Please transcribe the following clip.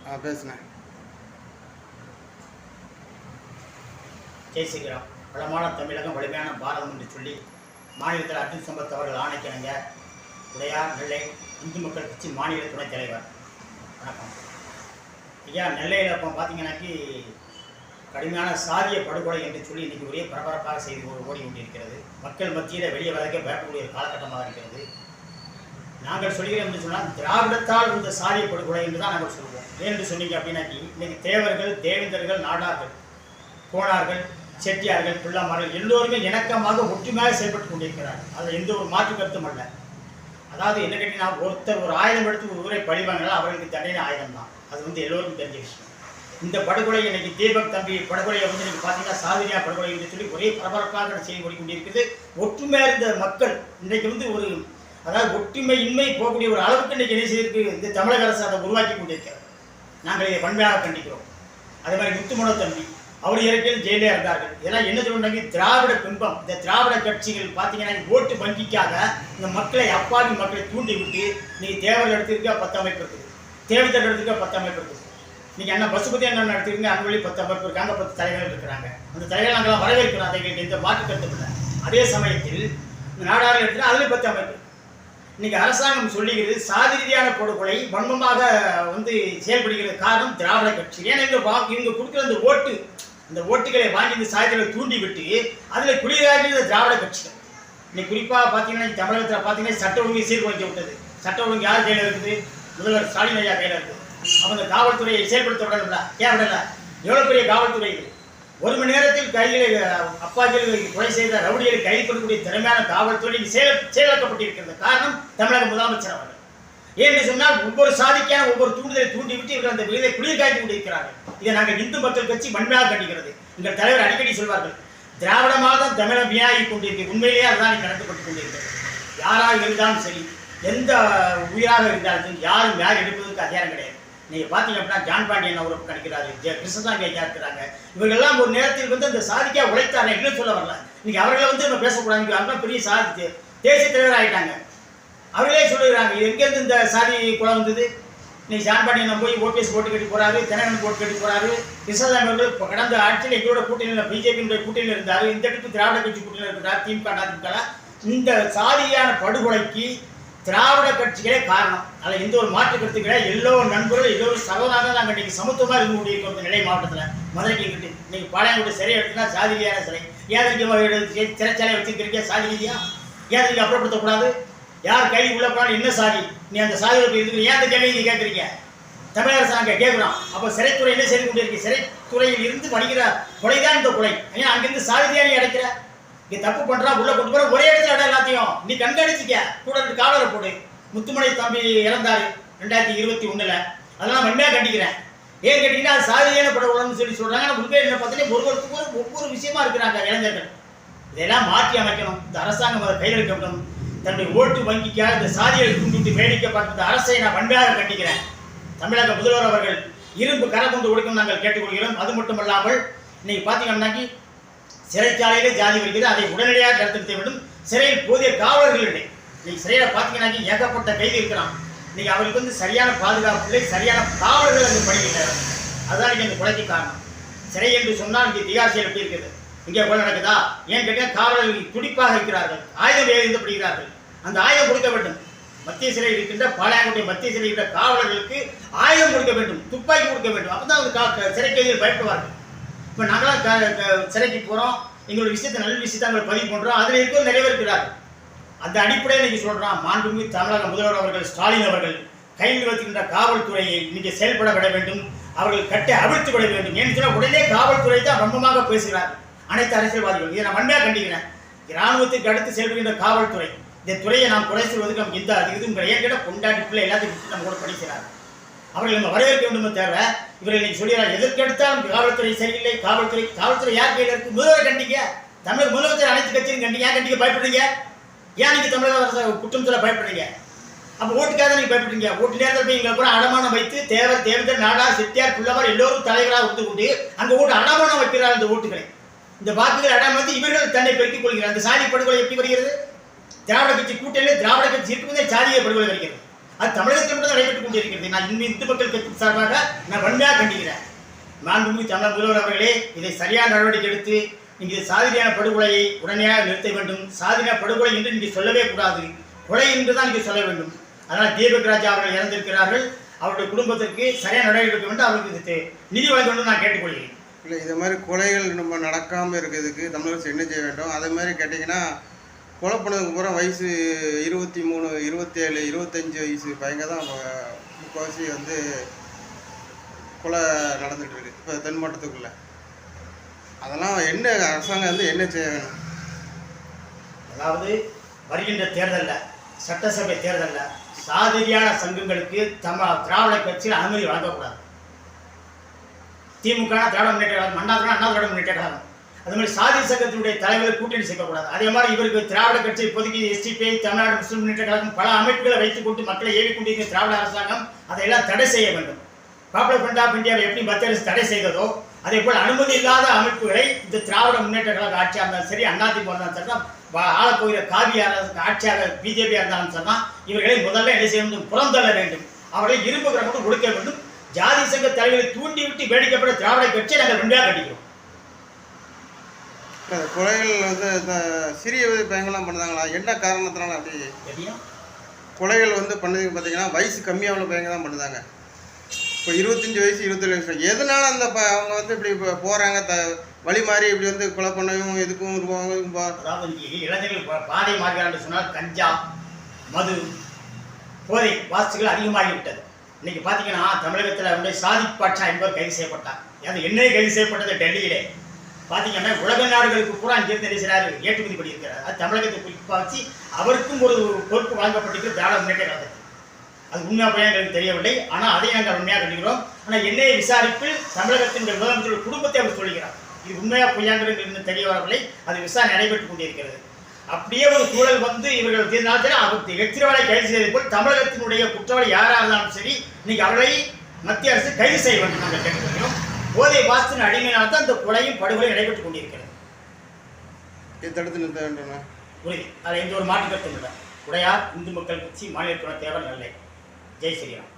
பேசுனேன். ஜெய் ஸ்ரீராம். வளமான தமிழகம் வலிமையான பாரதம் என்று சொல்லி மாநிலத்தில் அர்ஜுன் சம்பத் அவர்கள் ஆணைக்கிணங்க உடையார் நெல்லை இந்து மக்கள் கட்சி மாநில துணைத் தலைவர். வணக்கம் ஐயா. நெல்லையில் இப்போ பார்த்தீங்கன்னாக்கி கடுமையான சாதிய படுகொலை என்று சொல்லி இன்றைக்கி ஒரே பரபரப்பாக செய்து ஓடி கொண்டிருக்கிறது. மக்கள் மத்தியில் வெளியே வரக்க பயப்படக்கூடிய ஒரு காலகட்டமாக இருக்கிறது. நாங்கள் சொல்கிறோம் என்று சொன்னால் திராவிடத்தால் இந்த சாதிய படுகொலை என்று தான் நாங்கள் சொல்வோம். ஏன்னு சொன்னீங்க அப்படின்னாக்கி இன்றைக்கி தேவர்கள், தேவேந்தர்கள், நாடார்கள், கோணார்கள், செட்டியார்கள், பிள்ளாமார்கள் எல்லோருமே இணக்கமாக ஒற்றுமையாக செயல்பட்டு கொண்டிருக்கிறார்கள். அதில் எந்த ஒரு மாற்று கருத்தும் அல்ல. அதாவது என்ன கேட்டீங்கன்னா, ஒருத்தர் ஒரு ஆயுதம் எடுத்து ஒரு ஊரை பழிவாங்கினால் அவர்களுக்கு தண்டனை ஆயுதம் தான். அது எல்லோருக்கும் தெரிஞ்ச விஷயம். இந்த படுகொலை இன்னைக்கு தீபக் தம்பி படுகொலையை நீங்கள் பார்த்தீங்கன்னா சாதிரியா படுகொலை என்று சொல்லி ஒரே பரபரப்பாக செய்து கொண்டிருக்கிறது. ஒற்றுமையாக இருந்த மக்கள் இன்றைக்கு ஒரு அதாவது ஒற்றுமை இன்மை போகக்கூடிய ஒரு அளவுக்கு இன்றைக்கி என்ன செய்திருக்கு இந்த தமிழக அரசு அதை உருவாக்கி கொண்டிருக்கிறது. நாங்கள் இதை பண்பையாக கண்டிக்கிறோம். அதே மாதிரி முத்துமனோ தம்பி அவர் இயற்கையில் ஜெயிலே இருந்தார்கள். இதெல்லாம் என்ன சொல்றாங்க, திராவிட பிம்பம். இந்த திராவிட கட்சிகள் பார்த்தீங்கன்னா ஓட்டு வங்கிக்காக இந்த மக்களை, அப்பாவி மக்களை தூண்டி விட்டு நீங்கள் தேவர்கள் எடுத்திருக்க 10 அமைப்பு இருக்குது, தேவதர் எடுத்திருக்க 10 அமைப்பு இருக்குது. நீங்கள் என்ன பசுபதி அண்ணன் நடத்திருங்க, அங்கே 10 அமைப்பு இருக்காங்க, 10 தலைவர்கள் இருக்கிறாங்க. அந்த தலைவர்கள் நாங்களாம் வரவேற்கிறோம். அதை எங்களுக்கு எந்த மாற்று கருத்து இல்லை. அதே சமயத்தில் இந்த நாடார்கள் எடுத்துனா அதுலேயும் 10 அமைப்பு. இன்னைக்கு அரசாங்கம் சொல்லுகிறது சாதி ரீதியான படுகொலை வன்மமாக செயல்படுகிறது. காரணம் திராவிட கட்சி. ஏன்னா இவங்க கொடுக்குற அந்த ஓட்டு, அந்த ஓட்டுகளை வாங்கி இந்த சாதிகளை தூண்டி விட்டு அதில் குளிராக திராவிட கட்சிகள். இன்னைக்கு குறிப்பாக பார்த்தீங்கன்னா தமிழகத்தில் பார்த்தீங்கன்னா சட்ட ஒழுங்கு சீர்குலைக்க விட்டது. சட்ட ஒழுங்கு யார் கையில் இருக்குது? முதல்வர் ஸ்டாலின் ஐயா கையில் இருக்குது. அவங்க காவல்துறையை செயல்படுத்த விடல. ஏன் விடல? எவ்வளோ பெரிய காவல்துறை இது! 1 மணி நேரத்தில் கையில் அப்பாக்கள் கொலை செய்த ரவுடிகளை கைது பண்ணக்கூடிய திறமையான காவல்துறை செயலாக்கப்பட்டிருக்கிறது. காரணம் தமிழக முதலமைச்சர் அவர்கள். ஏன்னு சொன்னால் ஒவ்வொரு சாதிக்கான ஒவ்வொரு தூண்டுதலை தூண்டிவிட்டு இவர்கள் அந்த விருதை குளிர் காய்ச்சி கொண்டிருக்கிறார்கள். இதை நாங்கள் இந்து மக்கள் கட்சி வன்மையாக கண்டிக்கிறது. எங்கள் தலைவர் அடிக்கடி சொல்வார்கள், திராவிடமாக தான் தமிழகம் வினாகி கொண்டிருக்கிறது. உண்மையிலேயே அதுதான் நடத்தப்பட்டுக் கொண்டிருக்கிறது. யாராக இருந்தாலும் சரி, எந்த உயிராக இருந்தாலும் சரி, யாரும் யார் எடுப்பதற்கு அதிகாரம் கிடையாது. நீங்கள் பார்த்தீங்க அப்படின்னா ஜான் பாண்டியன் அவர் கணிக்கிறாரு, கிருஷ்ணசாமி ஐயா இருக்கிறாங்க. இவர்கள்லாம் ஒரு நேரத்தில் அந்த சாதிக்காக உழைத்தாங்க. இன்னும் சொல்ல வரல. இன்னைக்கு அவர்களை நம்ம பேசக்கூடாது. அவங்க பெரிய சாதி தேசிய தலைவர் ஆகிட்டாங்க. அவர்களே சொல்லுகிறாங்க, இது எங்கேருந்து இந்த சாதி குளம் வந்தது? இன்னைக்கு ஜான் பாண்டியன் போய் ஓபிஎஸ் போட்டு கட்டி போறாரு, தினகரன் போட்டு கட்டி போறாரு. கிருஷ்ணசாமி அவர்கள் கடந்த ஆட்சியில் எங்களோட கூட்டணியில் பிஜேபியினுடைய கூட்டணியில் இருந்தார். இந்த இடத்துக்கு திராவிட கட்சி கூட்டணியில் இருக்கிறார். திமுக அதிமுக. இந்த சாதியான படுகொலைக்கு திராவிட கட்சிகளே காரணம். அதில் எந்த ஒரு மாற்று கருத்து கிடையாது. எல்லோரும் நண்பர்கள், எல்லோரும் சகோதராக நாங்கள் இன்றைக்கி சமத்துவமாக இருந்து கொண்டிருக்கிறோம். நெல்லை மாவட்டத்தில் மதுரைக்கு கிட்டு இன்னைக்கு பாளையங்கோட்டை சிறை எடுத்துனா சாதி ரீதியான சிறை. ஏன் சிறைச்சாலை வச்சிருக்கிறீங்க? சாதி ரீதியா ஏன் நீங்கள் அப்புறப்படுத்தக்கூடாது? யார் கைது உள்ள போனாலும் என்ன சாதி? நீ அந்த சாதியில் இருக்கு, ஏன் அந்த கேள்வி நீங்கள் கேட்குறீங்க? தமிழக அரசு நாங்கள் கேட்குறோம். அப்போ சிறைத்துறை என்ன செய்து கொண்டிருக்கு? சிறைத்துறையில் இருந்து வருகிற கொலைதான் இந்த கொலை. ஏன்னா அங்கிருந்து சாதி ரீதியாக நீ அடைக்கிற, நீ தப்பு பண்றா, உள்ள கொண்டு போற, ஒரே இடத்துல இடம் எல்லாத்தையும் நீ கண்காணிச்சிக்க. கூட காவலரை போடு. முத்துமலை தம்பி இறந்தாரு 2021. அதெல்லாம் வன்மையாக கண்டிக்கிறேன். ஏன் கேட்டீங்கன்னா அது சாதியான படுகொலைன்னு சொல்றாங்க. ஆனால் உண்மையை என்ன பார்த்தீங்கன்னா ஒருவருக்கு ஒவ்வொரு விஷயமா இருக்கிறாங்க இளைஞர்கள். இதெல்லாம் மாற்றி அமைக்கணும். இந்த அரசாங்கம் அதை கையில் எடுக்கணும். தன்னுடைய ஓட்டு வங்கிக்காக இந்த சாதியை தூண்டிட்டு வேடிக்கை பார்த்த அரசை நான் வன்மையாக கண்டிக்கிறேன். தமிழக முதல்வர் அவர்கள் இரும்பு கரை கொண்டு கொடுக்கணும் நாங்கள் கேட்டுக்கொள்கிறோம். அது மட்டும் இல்லாமல் இன்னைக்கு பார்த்தீங்கன்னாக்கி சிறைச்சாலையிலே ஜாதி வருகிறது. அதை உடனடியாக தடுத்து வேண்டும். சிறையில் போதிய காவலர்களிடையே இன்னைக்கு சிறையில் பார்த்தீங்கன்னாக்கி ஏகப்பட்ட கைது இருக்கிறான். இன்னைக்கு அவருக்கு சரியான பாதுகாப்பு இல்லை, சரியான காவலர்கள் அங்கு பணிகின்றனர். அதுதான் இங்கே அந்த கொலைக்கு காரணம். சிறை என்று சொன்னால் இங்கே திகார் செயல் எப்படி இருக்குது? இங்கே கொலை நடக்குதா? ஏன் கேட்டால் காவலர்கள் துடிப்பாக இருக்கிறார்கள், ஆயுதம் எழுதப்படுகிறார்கள். அந்த ஆயுதம் கொடுக்க வேண்டும். மத்திய சிறையில் இருக்கின்ற பாளையங்கோட்டை மத்திய சிறையில் இருக்கிற காவலர்களுக்கு ஆயுதம் கொடுக்க வேண்டும், துப்பாக்கி கொடுக்க வேண்டும். அப்போ தான் சிறை கைதிகள் பயப்படுவார்கள். இப்போ நாங்களாம் சிறைக்கு போகிறோம், எங்களோட விஷயத்தை நல்ல விஷயத்தை நாங்கள் பதிவு பண்ணுறோம். அதில் இருக்கிற நிறைய இருக்கிறார்கள். அந்த அடிப்படையில் இன்றைக்கி சொல்கிறோம், மாண்புமிகு தமிழக முதல்வர் அவர்கள் ஸ்டாலின் அவர்கள் கையில் வைக்கின்ற காவல்துறையை இன்றைக்கி செயல்பட விட வேண்டும். அவர்கள் கட்டை அவிழ்த்து விட வேண்டும். ஏன்னு சொன்னால் உடனே காவல்துறை தான் ரொம்பமாக பேசுகிறார்கள் அனைத்து அரசியல்வாதிகள். இதை நான் வன்மையாக கண்டிக்கிறேன். இராணுவத்துக்கு அடுத்து செயல்படுகின்ற காவல்துறை, இந்த துறையை நாம் குறை சொல்வதற்கு நமக்கு எந்த இதுவும் கிடையாது. கொண்டாடிப்புள்ள எல்லாத்தையும் நம்ம கூட படிக்கிறார்கள். அவர்கள் நம்ம வரவேற்க வேண்டுமே தவிர இவர்கள் இன்னைக்கு சொல்லிடுறாங்க எதற்கெடுத்தாலும் காவல்துறை சரியில்லை. காவல்துறை யார் கையில் இருக்கு? முதல்வர் கண்டிங்க. தமிழக முதலமைச்சர் அனைத்து கட்சியும் கண்டிங்க. ஏன் கண்டிக்க பயப்படுறீங்க? ஏன் நீங்கள் தமிழக அரசு குற்றம் சொல்ல பயப்படுறீங்க? அப்போ ஓட்டுக்காக நீங்கள் பயப்படுறீங்க. ஓட்டு நேரத்தில் போய் எங்களை கூட அடமானம் வைத்து தேவேந்தர், நாடார், செட்டியார், புள்ளவர் எல்லோரும் தலைவராக ஒத்துக்கொண்டு அங்கே ஓட்டு அடமானம் வைக்கிறார். இந்த ஓட்டுகளை, இந்த வாக்குகள் அடம் வந்து இவர்கள் தன்னை பெருக்கிக் கொள்கிறார். அந்த சாதி படுகொலை எப்படி வருகிறது? திராவிட கட்சி கூட்டணியில் திராவிட கட்சி இருக்கும்போதே சாதியை படுகொலை வருகிறது. அது தமிழகத்தில் மட்டும் நடைபெற்றுக் கொண்டிருக்கிறது. நான் இந்து மக்கள் கட்சி சார்பாக நான் வன்மையாக கண்டிக்கிறேன். மாண்புமிகு தமிழக முதல்வர் அவர்களே, இதை சரியான நடவடிக்கை எடுத்து நீங்கள் சாதியான படுகொலையை உடனடியாக நிறுத்த வேண்டும். சாதியான படுகொலை என்று நீங்கள் சொல்லவே கூடாது, கொலை என்று தான் நீங்கள் சொல்ல வேண்டும். அதனால் தீபக் ராஜா அவர்கள் இறந்திருக்கிறார்கள், அவருடைய குடும்பத்திற்கு சரியான நடவடிக்கை எடுக்க வேண்டும், அவருக்கு நிதி வழங்க வேண்டும் நான் கேட்டுக்கொள்கிறேன். இல்லை, இது மாதிரி கொலைகள் நம்ம நடக்காமல் இருக்கிறதுக்கு தமிழக அரசு என்ன செய்ய வேண்டும்? அதே மாதிரி கேட்டிங்கன்னா, கொலை பண்ணதுக்கு பூரா வயசு 23, 27, 25 வயசு பையங்க தான் முக்கால்வாசி வந்து கொலை நடந்துகிட்டு இருக்கு இப்போ தென் மாவட்டத்துக்குள்ள. அதெல்லாம் என்ன அரசாங்கம் வந்து என்ன செய்ய வேணும்? அதாவது வருகின்ற தேர்தலில், சட்டசபை தேர்தலில் சாதிரியான சங்கங்களுக்கு திராவிட கட்சியில் அனுமதி வழங்கக்கூடாது. திமுக திராவிட முன்னேற்ற கழகம், அண்ணா திராவிட முன்னேற்ற கழகம், அது மாதிரி சாதி சங்கத்தினுடைய தலைவர்களை கூட்டணி சேர்க்கக்கூடாது. அதே மாதிரி இவருக்கு திராவிட கட்சி இப்போதைக்கு எஸ்டிபி, தமிழ்நாடு முஸ்லிம் முன்னேற்ற கழகம் பல அமைப்புகளை வைத்துக் கொண்டு மக்களை ஏவிக்கொண்டிருக்கிற திராவிட அரசாங்கம் அதையெல்லாம் தடை செய்ய வேண்டும். பாப்புலர் ஃப்ரண்ட் ஆஃப் இந்தியாவை எப்படி மத்திய அரசு தடை செய்ததோ அதே போல் அனுமதி இல்லாத அமைப்புகளை இந்த திராவிட முன்னேற்ற கழக ஆட்சியாக இருந்தாலும் சரி, அதிமுக இருந்தாலும் சரி தான், ஆளப்போகிற காவி ஆட்சியாக பிஜேபியாக இருந்தாலும் சரி தான், இவர்களை முதல்ல என்ன செய்ய வேண்டும்? புறந்தள்ள வேண்டும். அவர்களை இரும்பு கிரகமும் கொடுக்க வேண்டும். ஜாதி சங்க தலைவர்களை தூண்டிவிட்டு வேடிக்கைப்பட திராவிட கட்சியை நாங்கள் வெண்டியாக கண்டிக்கிறோம். கொலைகள் வந்து இந்த சிறிய பையங்கள்லாம் பண்ணுறாங்களா? என்ன காரணத்தினால அப்படி கொலைகள் வந்து பண்ணதுக்கு பார்த்தீங்கன்னா வயசு கம்மியாக உள்ள பையங்க தான் பண்ணுறாங்க. இப்போ 25 வயசு 27 வயசு எதனால அந்த அவங்க வந்து இப்படி போகிறாங்க வழி மாறி இப்படி வந்து கொலை பண்ணவும் எதுக்கும் உருவாங்க? அதாவது இளைஞர்கள் பாதை மாறுகிறான்னு சொன்னால் கஞ்சா, மது, போதை வாசுகள் அதிகமாகிவிட்டது. இன்னைக்கு பார்த்தீங்கன்னா தமிழகத்தில் சாதிக் பாட்சா என்பவர் கைது செய்யப்பட்டார். அது என்னை கைது செய்யப்பட்டது டெல்லியிலே. பார்த்தீங்கன்னா உலக நாடுகளுக்கு பூரா அங்கிருந்து நினைச்சாரு ஏற்றுமதி பண்ணியிருக்கிறார். அது தமிழகத்தை குறிப்பாக வச்சு அவருக்கும் ஒரு பொறுப்பு வழங்கப்பட்டிருக்கு திராவிட முன்னேற்ற கழகத்துக்கு. அது உண்மையாக போய் எங்களுக்கு தெரியவில்லை, ஆனால் அதை நாங்கள் உண்மையாக கண்டிக்கிறோம். ஆனால் என்னைய விசாரிப்பில் தமிழகத்தின் முதலமைச்சர் குடும்பத்தை அவர் சொல்கிறார். இது உண்மையாக பொய்யாங்கிறது தெரிய வரவில்லை, அது விசாரணை நடைபெற்றுக் கொண்டிருக்கிறது. அப்படியே ஒரு சூழல் வந்து இவர்கள் தீர்ந்தாலும் அவர் வெற்றிவாளை கைது செய்தது போல் தமிழகத்தினுடைய குற்றவாளி யாராக இருந்தாலும் சரி இன்னைக்கு அவர்களை மத்திய அரசு கைது செய்ய வேண்டும் நாங்கள் கேட்டுக்கொள்கிறோம். போதை வாசத்தின் அடிமையினால் தான் இந்த கொலையும் படுகொலை நடைபெற்றுக் கொண்டிருக்கிறது. தடுத்து நிறுத்த வேண்டும் உறுதி, அதில் எந்த ஒரு மாற்று கருத்தும் இல்லை. உடையார் இந்து மக்கள் கட்சி மாநில துணைத் தலைவர் நெல்லை. ஜெய் ஸ்ரீராம்.